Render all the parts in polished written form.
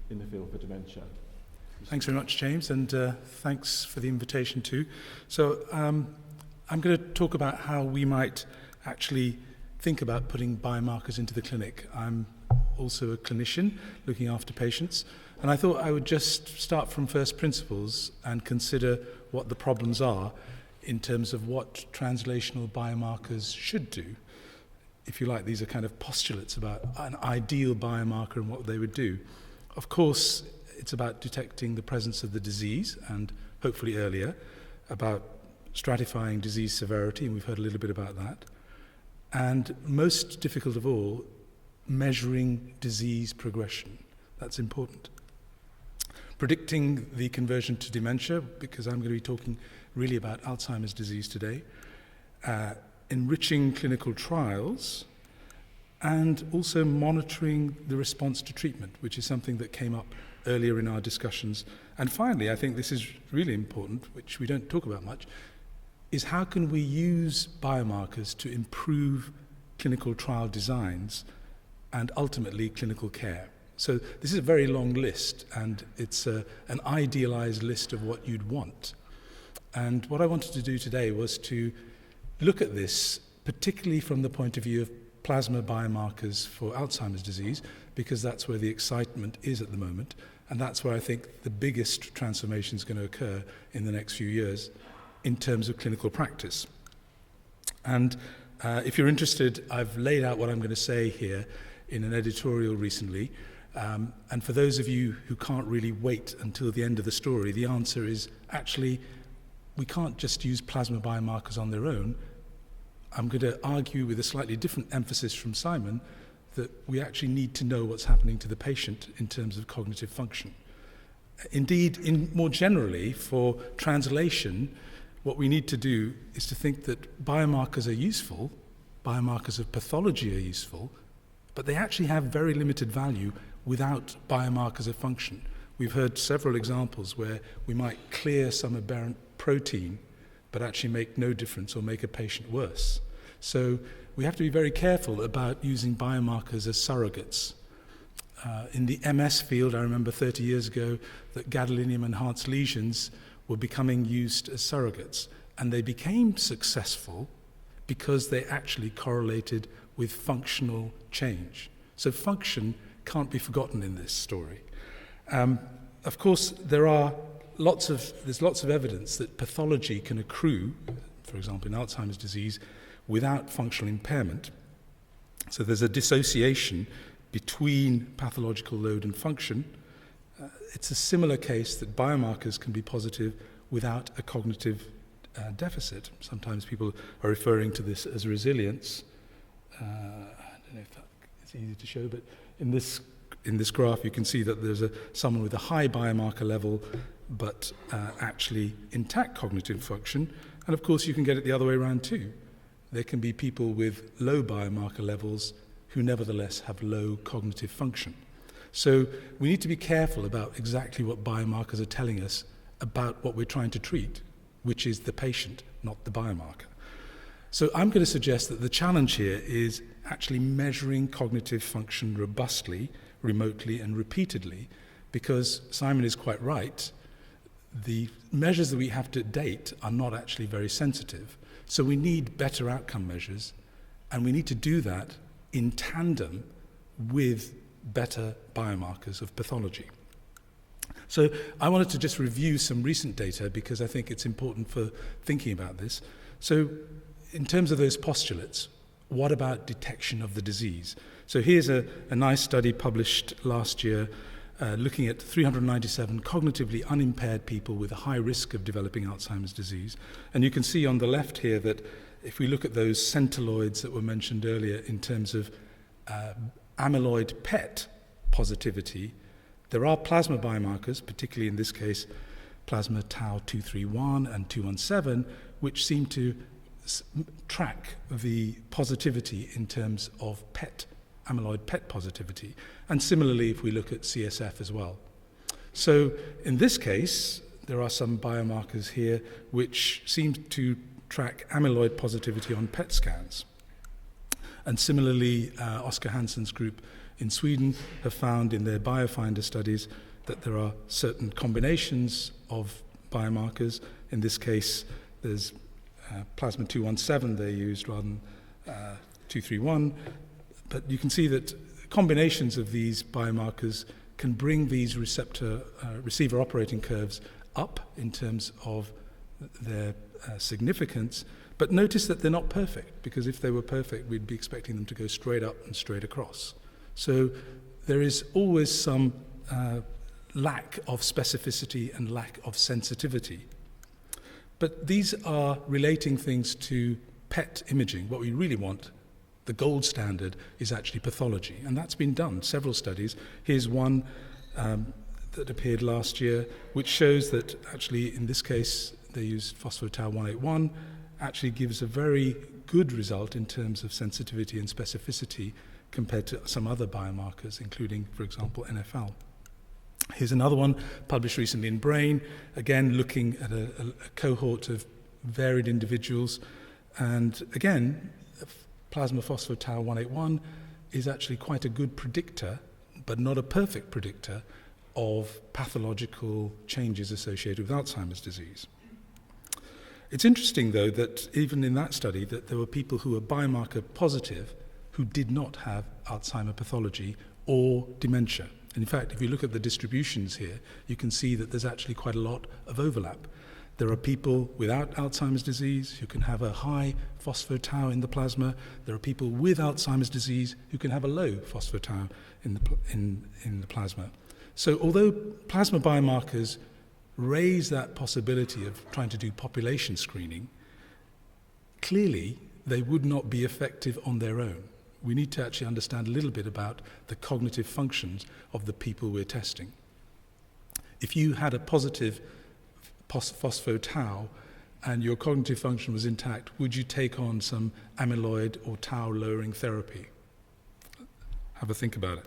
in the field for dementia. Thanks very much, James, and thanks for the invitation too. So I'm going to talk about how we might actually think about putting biomarkers into the clinic. I'm also a clinician looking after patients, and I thought I would just start from first principles and consider what the problems are in terms of what translational biomarkers should do. If you like, these are kind of postulates about an ideal biomarker and what they would do. Of course, it's about detecting the presence of the disease, and hopefully earlier, about stratifying disease severity, and we've heard a little bit about that. And most difficult of all, measuring disease progression. That's important. Predicting the conversion to dementia, because I'm going to be talking really about Alzheimer's disease today. Enriching clinical trials, and also monitoring the response to treatment, which is something that came up earlier in our discussions. And finally, I think this is really important, which we don't talk about much, is how can we use biomarkers to improve clinical trial designs and ultimately clinical care. So this is a very long list, and it's an idealized list of what you'd want. And what I wanted to do today was to look at this, particularly from the point of view of plasma biomarkers for Alzheimer's disease, because that's where the excitement is at the moment, and that's where I think the biggest transformation is going to occur in the next few years in terms of clinical practice. And if you're interested, I've laid out what I'm going to say here in an editorial recently, and for those of you who can't really wait until the end of the story, the answer is actually we can't just use plasma biomarkers on their own. I'm going to argue with a slightly different emphasis from Simon that we actually need to know what's happening to the patient in terms of cognitive function. Indeed, more generally, for translation, what we need to do is to think that biomarkers are useful, biomarkers of pathology are useful, but they actually have very limited value without biomarkers of function. We've heard several examples where we might clear some aberrant protein but actually make no difference or make a patient worse. So we have to be very careful about using biomarkers as surrogates. In the MS field, I remember 30 years ago that gadolinium-enhanced lesions were becoming used as surrogates, and they became successful because they actually correlated with functional change. So function can't be forgotten in this story. Of course, there's lots of evidence that pathology can accrue, for example, in Alzheimer's disease, without functional impairment. So there's a dissociation between pathological load and function. It's a similar case that biomarkers can be positive without a cognitive deficit. Sometimes people are referring to this as resilience. I don't know if that's easy to show, but in this graph you can see that there's someone with a high biomarker level but actually intact cognitive function. And of course you can get it the other way around too. There can be people with low biomarker levels who nevertheless have low cognitive function. So we need to be careful about exactly what biomarkers are telling us about what we're trying to treat, which is the patient, not the biomarker. So I'm going to suggest that the challenge here is actually measuring cognitive function robustly, remotely, and repeatedly, because Simon is quite right. The measures that we have to date are not actually very sensitive. So we need better outcome measures, and we need to do that in tandem with better biomarkers of pathology. So I wanted to just review some recent data because I think it's important for thinking about this. So in terms of those postulates, what about detection of the disease? So here's a nice study published last year looking at 397 cognitively unimpaired people with a high risk of developing Alzheimer's disease. And you can see on the left here that if we look at those centiloids that were mentioned earlier in terms of amyloid PET positivity, there are plasma biomarkers, particularly in this case plasma tau 231 and 217, which seem to track the positivity in terms of PET, amyloid PET positivity. And similarly, if we look at CSF as well. So in this case, there are some biomarkers here which seem to track amyloid positivity on PET scans. And similarly, Oscar Hansen's group in Sweden have found in their biofinder studies that there are certain combinations of biomarkers. In this case, there's plasma 217 they used rather than 231. But you can see that combinations of these biomarkers can bring these receiver operating curves up in terms of their significance. But notice that they're not perfect, because if they were perfect, we'd be expecting them to go straight up and straight across. So there is always some lack of specificity and lack of sensitivity. But these are relating things to PET imaging. What we really want, the gold standard, is actually pathology. And that's been done, several studies. Here's one that appeared last year, which shows that actually, in this case, they used phospho-tau 181, actually gives a very good result in terms of sensitivity and specificity compared to some other biomarkers, including, for example, NFL. Here's another one published recently in Brain, again looking at a cohort of varied individuals. And again, plasma phospho-tau 181 is actually quite a good predictor, but not a perfect predictor, of pathological changes associated with Alzheimer's disease. It's interesting, though, that even in that study, that there were people who were biomarker positive who did not have Alzheimer pathology or dementia. And in fact, if you look at the distributions here, you can see that there's actually quite a lot of overlap. There are people without Alzheimer's disease who can have a high phospho-tau in the plasma. There are people with Alzheimer's disease who can have a low phospho-tau in the plasma. So although plasma biomarkers raise that possibility of trying to do population screening, clearly they would not be effective on their own. We need to actually understand a little bit about the cognitive functions of the people we're testing. If you had a positive phospho-tau and your cognitive function was intact, would you take on some amyloid or tau-lowering therapy? Have a think about it.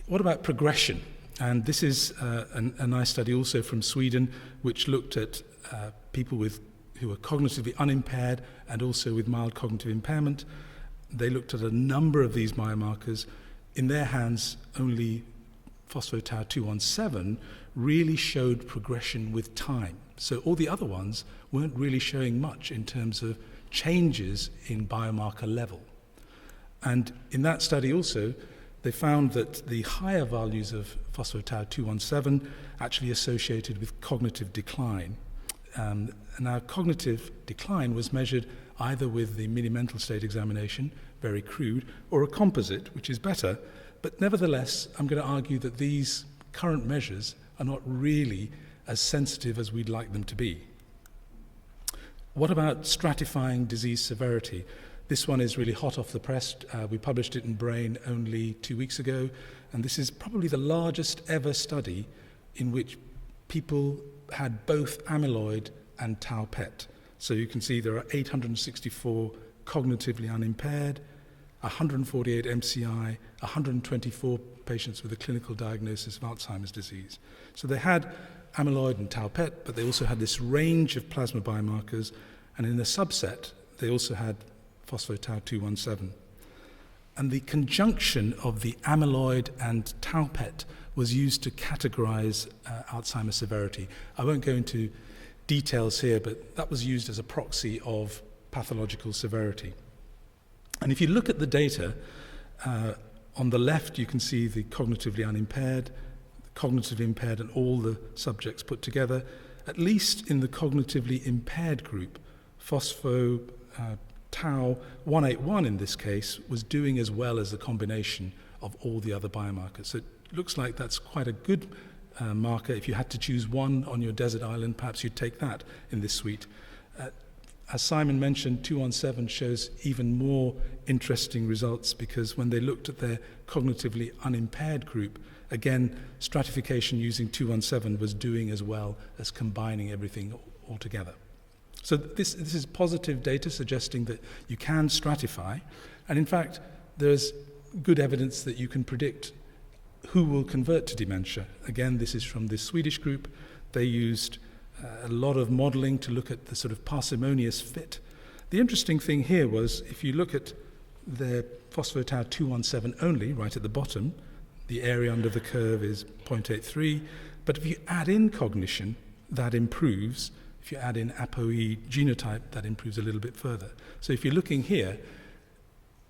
What about progression? And this is a nice study also from Sweden, which looked at people who were cognitively unimpaired and also with mild cognitive impairment. They looked at a number of these biomarkers. In their hands, only phospho-tau 217 really showed progression with time. So all the other ones weren't really showing much in terms of changes in biomarker level. And in that study also, they found that the higher values of phospho-tau 217 actually associated with cognitive decline. And our cognitive decline was measured either with the mini-mental state examination, very crude, or a composite, which is better. But nevertheless, I'm going to argue that these current measures are not really as sensitive as we'd like them to be. What about stratifying disease severity? This one is really hot off the press. We published it in Brain only 2 weeks ago, and this is probably the largest ever study in which people had both amyloid and tau PET. So you can see there are 864 cognitively unimpaired, 148 MCI, 124 patients with a clinical diagnosis of Alzheimer's disease. So they had amyloid and tau PET, but they also had this range of plasma biomarkers, and in a subset, they also had phospho-tau 217. And the conjunction of the amyloid and tau PET was used to categorize Alzheimer's severity. I won't go into details here, but that was used as a proxy of pathological severity. And if you look at the data, on the left you can see the cognitively unimpaired, cognitively impaired, and all the subjects put together. At least in the cognitively impaired group, phospho-tau 181 in this case was doing as well as the combination of all the other biomarkers. So it looks like that's quite a good marker. If you had to choose one on your desert island, perhaps you'd take that in this suite. As Simon mentioned, 217 shows even more interesting results because when they looked at their cognitively unimpaired group, again, stratification using 217 was doing as well as combining everything all together. So this is positive data suggesting that you can stratify, and in fact, there's good evidence that you can predict who will convert to dementia. Again, this is from this Swedish group. They used a lot of modeling to look at the sort of parsimonious fit. The interesting thing here was if you look at they're phospho-tau 217 only, right at the bottom. The area under the curve is 0.83. But if you add in cognition, that improves. If you add in ApoE genotype, that improves a little bit further. So if you're looking here,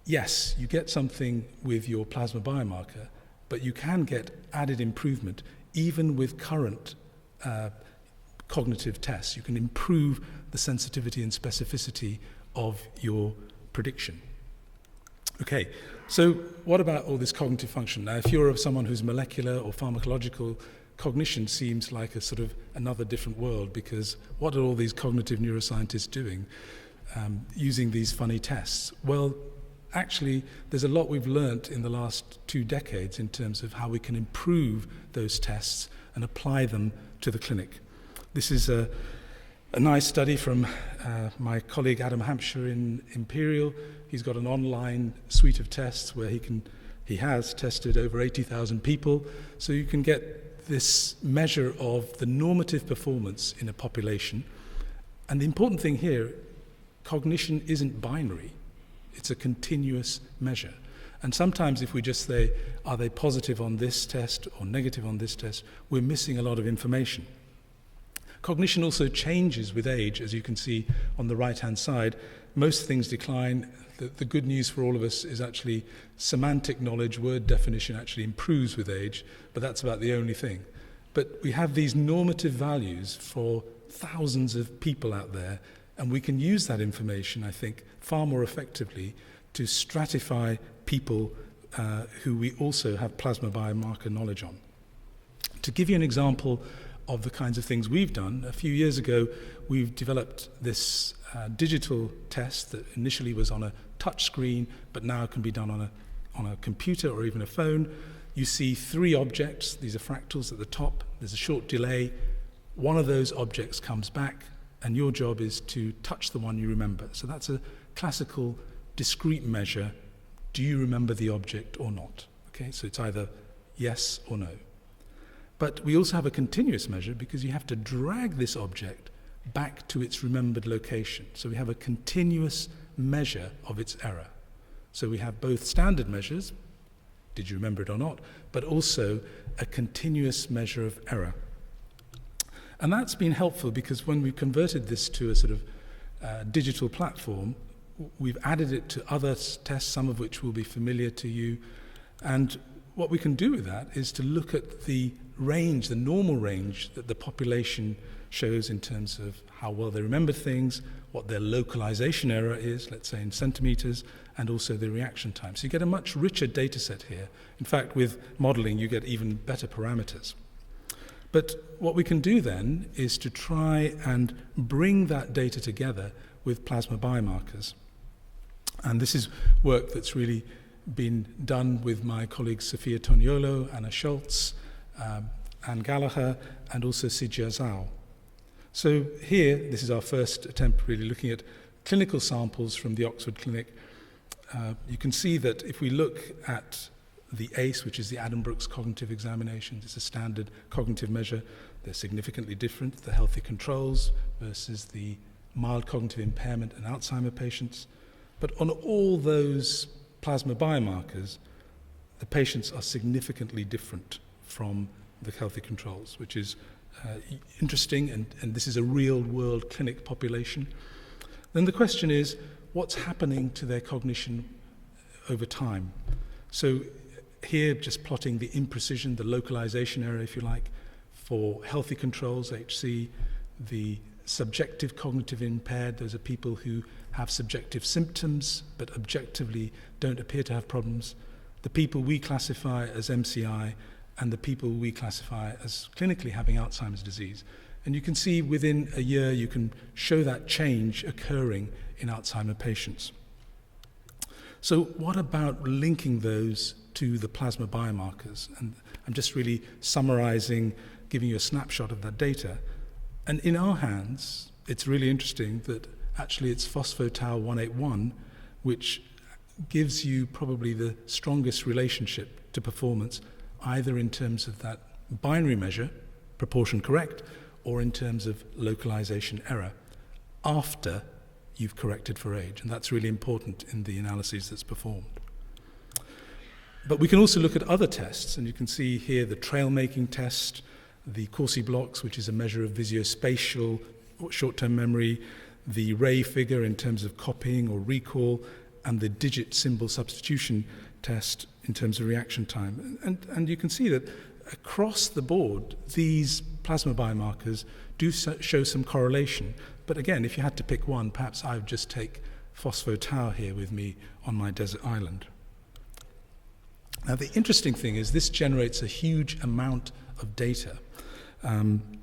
yes, you get something with your plasma biomarker, but you can get added improvement even with current cognitive tests. You can improve the sensitivity and specificity of your prediction. Okay, so what about all this cognitive function? Now, if you're someone who's molecular or pharmacological, cognition seems like a sort of another different world, because what are all these cognitive neuroscientists doing using these funny tests? Well, actually, there's a lot we've learnt in the last 2 decades in terms of how we can improve those tests and apply them to the clinic. This is a nice study from my colleague Adam Hampshire in Imperial. He's got an online suite of tests where he has tested over 80,000 people, so you can get this measure of the normative performance in a population. And the important thing here, cognition isn't binary. It's a continuous measure. And sometimes if we just say, are they positive on this test or negative on this test, we're missing a lot of information. Cognition also changes with age, as you can see on the right-hand side. Most things decline. The good news for all of us is actually semantic knowledge, word definition actually improves with age, but that's about the only thing. But we have these normative values for thousands of people out there, and we can use that information, I think, far more effectively to stratify people who we also have plasma biomarker knowledge on. To give you an example of the kinds of things we've done, a few years ago we've developed this digital test that initially was on a touch screen but now can be done on a computer or even a phone. You see 3 objects. These are fractals at the top. There's a short delay. One of those objects comes back, and your job is to touch the one you remember. So that's a classical discrete measure. Do you remember the object or not? Okay, so it's either yes or no. But we also have a continuous measure because you have to drag this object back to its remembered location. So we have a continuous measure of its error. So we have both standard measures, did you remember it or not, but also a continuous measure of error. And that's been helpful because when we converted this to a sort of digital platform, we've added it to other tests, some of which will be familiar to you. And what we can do with that is to look at the range, the normal range that the population shows in terms of how well they remember things, what their localization error is, let's say in centimeters, and also the reaction time. So you get a much richer data set here. In fact, with modeling, you get even better parameters. But what we can do then is to try and bring that data together with plasma biomarkers. And this is work that's really been done with my colleagues Sophia Toniolo, Anna Schultz, Anne Gallagher, and also Sijia Zhao. So here, this is our first attempt really looking at clinical samples from the Oxford Clinic. You can see that if we look at the ACE, which is the Adam-Brooks Cognitive Examination, it's a standard cognitive measure. They're significantly different, the healthy controls versus the mild cognitive impairment and Alzheimer patients. But on all those plasma biomarkers, the patients are significantly different from the healthy controls, which is interesting, and this is a real-world clinic population. Then the question is, what's happening to their cognition over time? So here, just plotting the imprecision, the localization error, if you like, for healthy controls, HC, the subjective cognitive impaired, those are people who have subjective symptoms but objectively don't appear to have problems, the people we classify as MCI, and the people we classify as clinically having Alzheimer's disease. And you can see within a year you can show that change occurring in Alzheimer patients. So what about linking those to the plasma biomarkers? And I'm just really summarizing, giving you a snapshot of that data. And in our hands, it's really interesting that actually it's phospho-tau 181, which gives you probably the strongest relationship to performance, either in terms of that binary measure, proportion correct, or in terms of localization error, after you've corrected for age. And that's really important in the analysis that's performed. But we can also look at other tests, and you can see here the trail-making test, the Corsi blocks, which is a measure of visuospatial short-term memory, the Ray figure in terms of copying or recall, and the digit symbol substitution test in terms of reaction time. And you can see that across the board, these plasma biomarkers do show some correlation. But again, if you had to pick one, perhaps I would just take phospho-tau here with me on my desert island. Now, the interesting thing is this generates a huge amount of data. And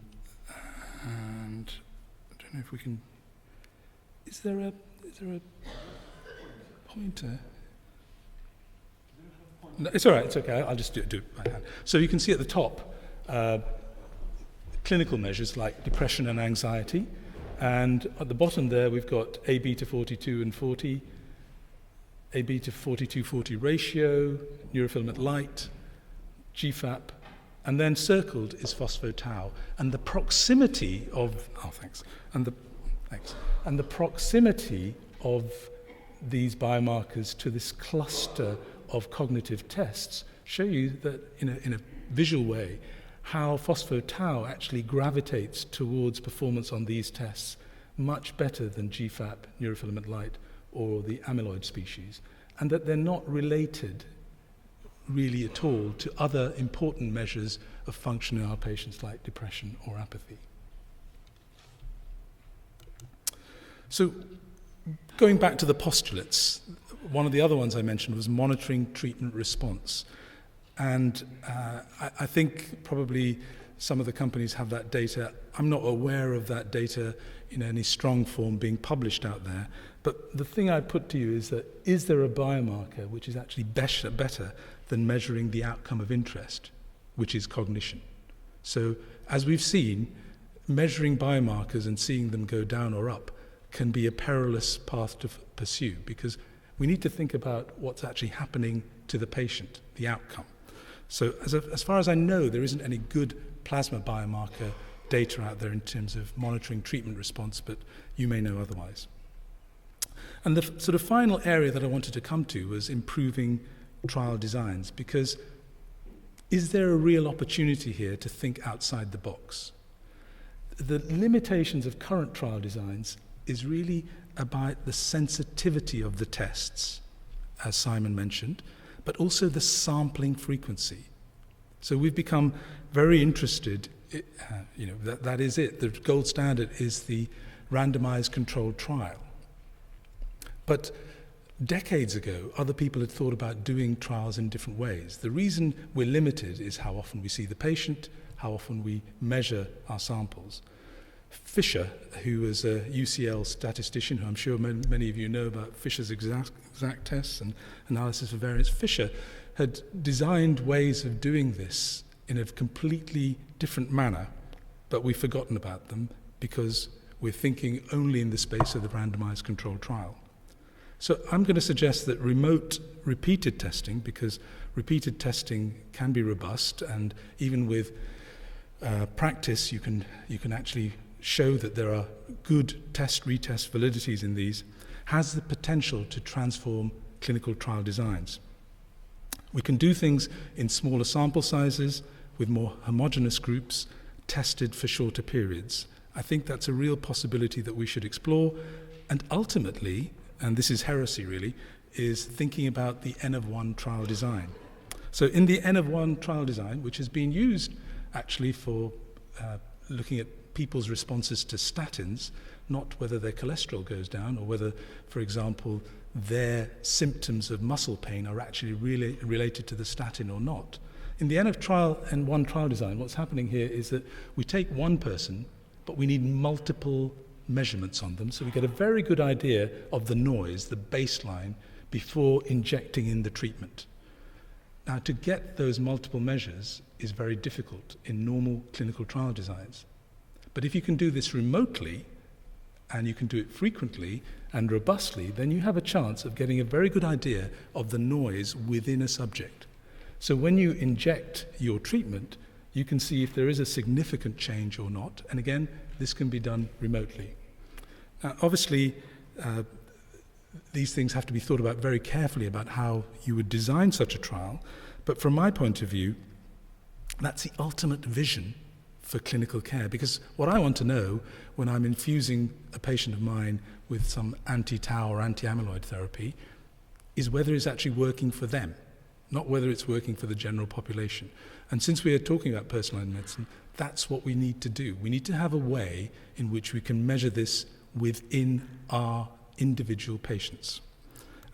I don't know if we can... Is there a pointer? No, it's all right, it's okay, I'll just do it by hand. So you can see at the top clinical measures like depression and anxiety, and at the bottom there we've got A beta 42 and 40, A beta 42-40 ratio, neurofilament light, GFAP, and then circled is phospho-tau, and the proximity of and the proximity of these biomarkers to this cluster of cognitive tests show you that in a visual way how phospho-tau actually gravitates towards performance on these tests much better than GFAP, neurofilament light, or the amyloid species, and that they're not related really at all to other important measures of function in our patients like depression or apathy. So going back to the postulates, one of the other ones I mentioned was monitoring treatment response. And I think probably some of the companies have that data. I'm not aware of that data in any strong form being published out there. But the thing I'd put to you is that, is there a biomarker which is actually better than measuring the outcome of interest, which is cognition? So as we've seen, measuring biomarkers and seeing them go down or up can be a perilous path to pursue, because we need to think about what's actually happening to the patient, the outcome. So as far as I know, there isn't any good plasma biomarker data out there in terms of monitoring treatment response, but you may know otherwise. And the sort of final area that I wanted to come to was improving trial designs, because is there a real opportunity here to think outside the box? The limitations of current trial designs is really about the sensitivity of the tests, as Simon mentioned, but also the sampling frequency. So we've become very interested, that is it. The gold standard is the randomized controlled trial. But decades ago, other people had thought about doing trials in different ways. The reason we're limited is how often we see the patient, how often we measure our samples. Fisher, who was a UCL statistician, who I'm sure many of you know about Fisher's exact tests and analysis of variance, Fisher had designed ways of doing this in a completely different manner, but we've forgotten about them because we're thinking only in the space of the randomized controlled trial. So I'm going to suggest that remote repeated testing, because repeated testing can be robust, and even with practice you can actually show that there are good retest validities in these, has the potential to transform clinical trial designs. We can do things in smaller sample sizes with more homogeneous groups tested for shorter periods. I think that's a real possibility that we should explore, and ultimately, and this is heresy really, is thinking about the N of 1 trial design. So in the N of 1 trial design, which has been used actually for looking at people's responses to statins, not whether their cholesterol goes down or whether, for example, their symptoms of muscle pain are actually really related to the statin or not. In the N of 1 trial design, what's happening here is that we take one person, but we need multiple measurements on them, so we get a very good idea of the noise, the baseline, before injecting in the treatment. Now, to get those multiple measures is very difficult in normal clinical trial designs. But if you can do this remotely, and you can do it frequently and robustly, then you have a chance of getting a very good idea of the noise within a subject. So when you inject your treatment, you can see if there is a significant change or not. And again, this can be done remotely. Now, obviously, these things have to be thought about very carefully about how you would design such a trial. But from my point of view, that's the ultimate vision for clinical care, because what I want to know when I'm infusing a patient of mine with some anti-tau or anti-amyloid therapy is whether it's actually working for them, not whether it's working for the general population. And since we are talking about personalized medicine, that's what we need to do. We need to have a way in which we can measure this within our individual patients.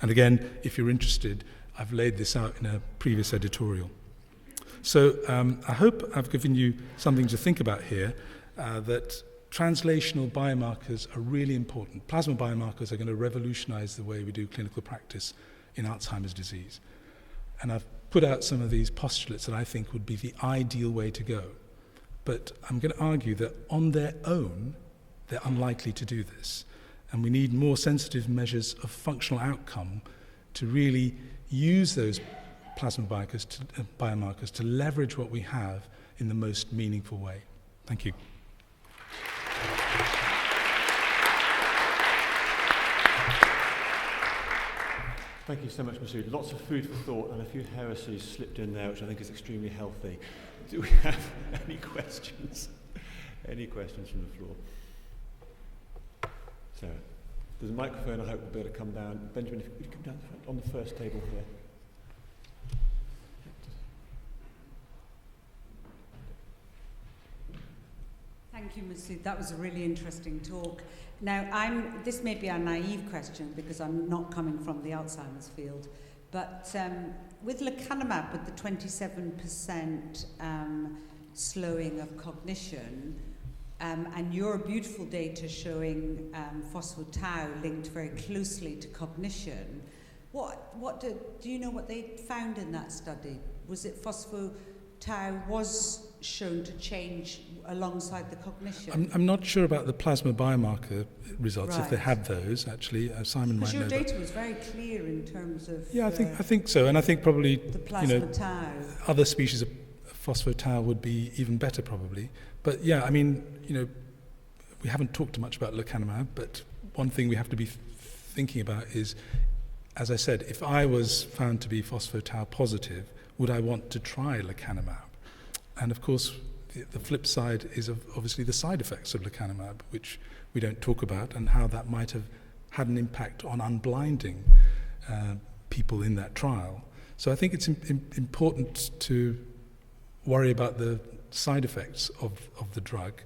And again, if you're interested, I've laid this out in a previous editorial. So I hope I've given you something to think about here, that translational biomarkers are really important. Plasma biomarkers are going to revolutionize the way we do clinical practice in Alzheimer's disease. And I've put out some of these postulates that I think would be the ideal way to go. But I'm going to argue that on their own, they're unlikely to do this. And we need more sensitive measures of functional outcome to really use those plasma biomarkers to leverage what we have in the most meaningful way. Thank you. Thank you so much, Masud. Lots of food for thought and a few heresies slipped in there, which I think is extremely healthy. Do we have any questions? Any questions from the floor? Sarah, there's a microphone. I hope we'll be able to come down. Benjamin, if you come down the front, on the first table here. Thank you, Masud. That was a really interesting talk. Now, this may be a naive question because I'm not coming from the Alzheimer's field, but with lecanemab, with the 27% slowing of cognition, and your beautiful data showing phospho-tau linked very closely to cognition, do you know what they found in that study? Was it phospho-tau was shown to change alongside the cognition? I'm not sure about the plasma biomarker results, right. If they had those, actually. Simon might know. Because your data was very clear in terms of... Yeah, I think so. And I think probably, the plasma tau. Other species of phospho-tau would be even better, probably. But yeah, I mean, we haven't talked much about lecanemab, but one thing we have to be thinking about is, as I said, if I was found to be phospho-tau positive, would I want to try lecanemab? And of course, the flip side is obviously the side effects of lecanemab, which we don't talk about, and how that might have had an impact on unblinding people in that trial. So I think it's important to worry about the side effects of the drug.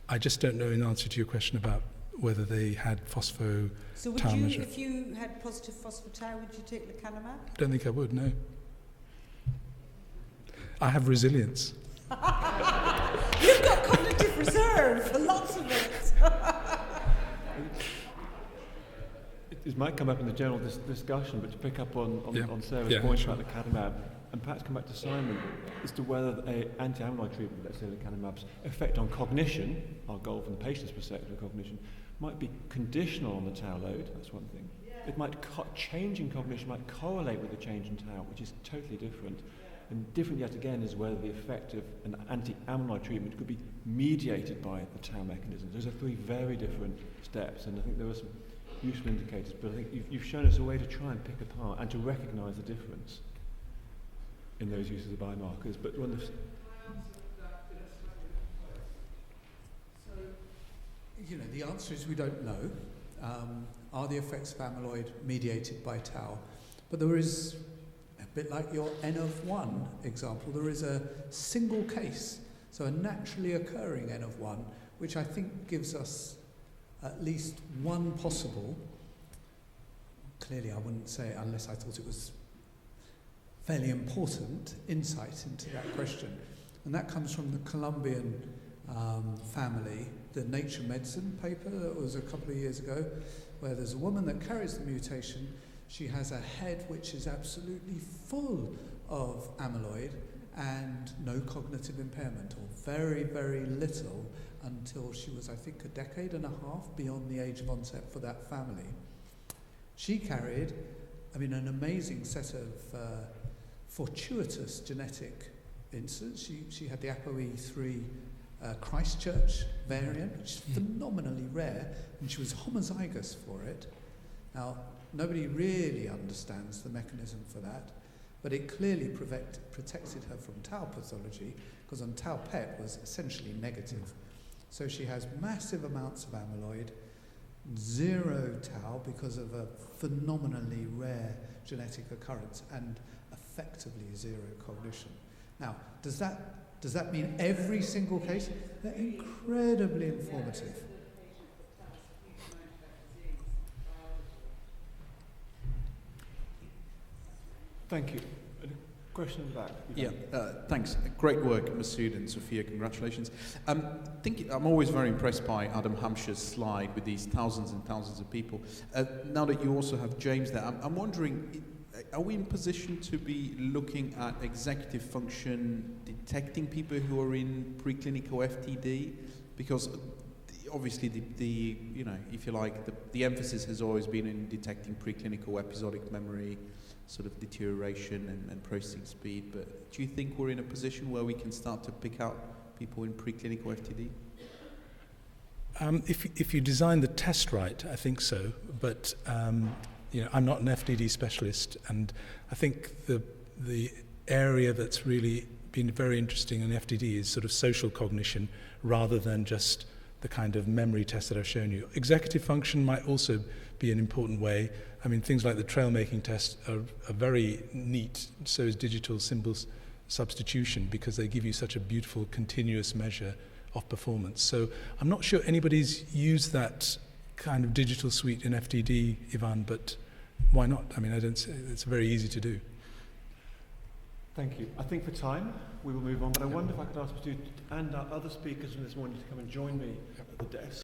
I just don't know in answer to your question about whether they had phospho-tau measure. If you had positive phospho-tau, would you take lecanemab? I don't think I would, no. I have resilience. You've got cognitive reserve, lots of it. It might come up in the general discussion, but to pick up on Sarah's point about lecanemab, and perhaps come back to Simon, as to whether an anti-amyloid treatment, let's say lecanemab's effect on cognition, our goal from the patient's perspective of cognition, might be conditional on the tau load, that's one thing. It might, change in cognition might correlate with the change in tau, which is totally different. And different yet again is whether the effect of an anti-amyloid treatment could be mediated by the tau mechanism. Those are three very different steps, and I think there are some useful indicators, but I think you've shown us a way to try and pick apart and to recognise the difference in those uses of biomarkers. But when the answer is we don't know. Are the effects of amyloid mediated by tau? But there is, a bit like your N of 1 example, there is a single case, so a naturally occurring N of 1, which I think gives us at least one possible, clearly I wouldn't say it unless I thought it was fairly important, insight into that question. And that comes from the Colombian family, the Nature Medicine paper that was a couple of years ago, where there's a woman that carries the mutation. She has a head which is absolutely full of amyloid and no cognitive impairment, or very, very little, until she was, I think, a decade and a half beyond the age of onset for that family. She carried, an amazing set of fortuitous genetic incidents. She had the ApoE3 Christchurch variant, which is phenomenally rare, and she was homozygous for it. Now, nobody really understands the mechanism for that, but it clearly protected her from tau pathology, because on tau PET was essentially negative. So she has massive amounts of amyloid, 0 tau because of a phenomenally rare genetic occurrence, and effectively 0 cognition. Now, does that mean every single case? They're incredibly informative. Thank you. A question in the back. Yeah, thanks. Great work, Masud and Sophia. Congratulations. I'm always very impressed by Adam Hampshire's slide with these thousands and thousands of people. Now that you also have James there, I'm wondering, are we in position to be looking at executive function, detecting people who are in preclinical FTD? Because obviously the if you like, the emphasis has always been in detecting preclinical episodic memory, sort of deterioration and processing speed, but do you think we're in a position where we can start to pick out people in preclinical FTD? If you design the test right, I think so, but I'm not an FTD specialist, and I think the area that's really been very interesting in FTD is sort of social cognition rather than just the kind of memory test that I've shown you. Executive function might also be an important way. I mean, things like the trail-making test are very neat, so is digital symbols substitution, because they give you such a beautiful continuous measure of performance. So I'm not sure anybody's used that kind of digital suite in FTD, Ivan, but why not? I mean, it's very easy to do. Thank you. I think for time, we will move on, but I wonder if I could ask Masud and our other speakers from this morning to come and join me at the desk.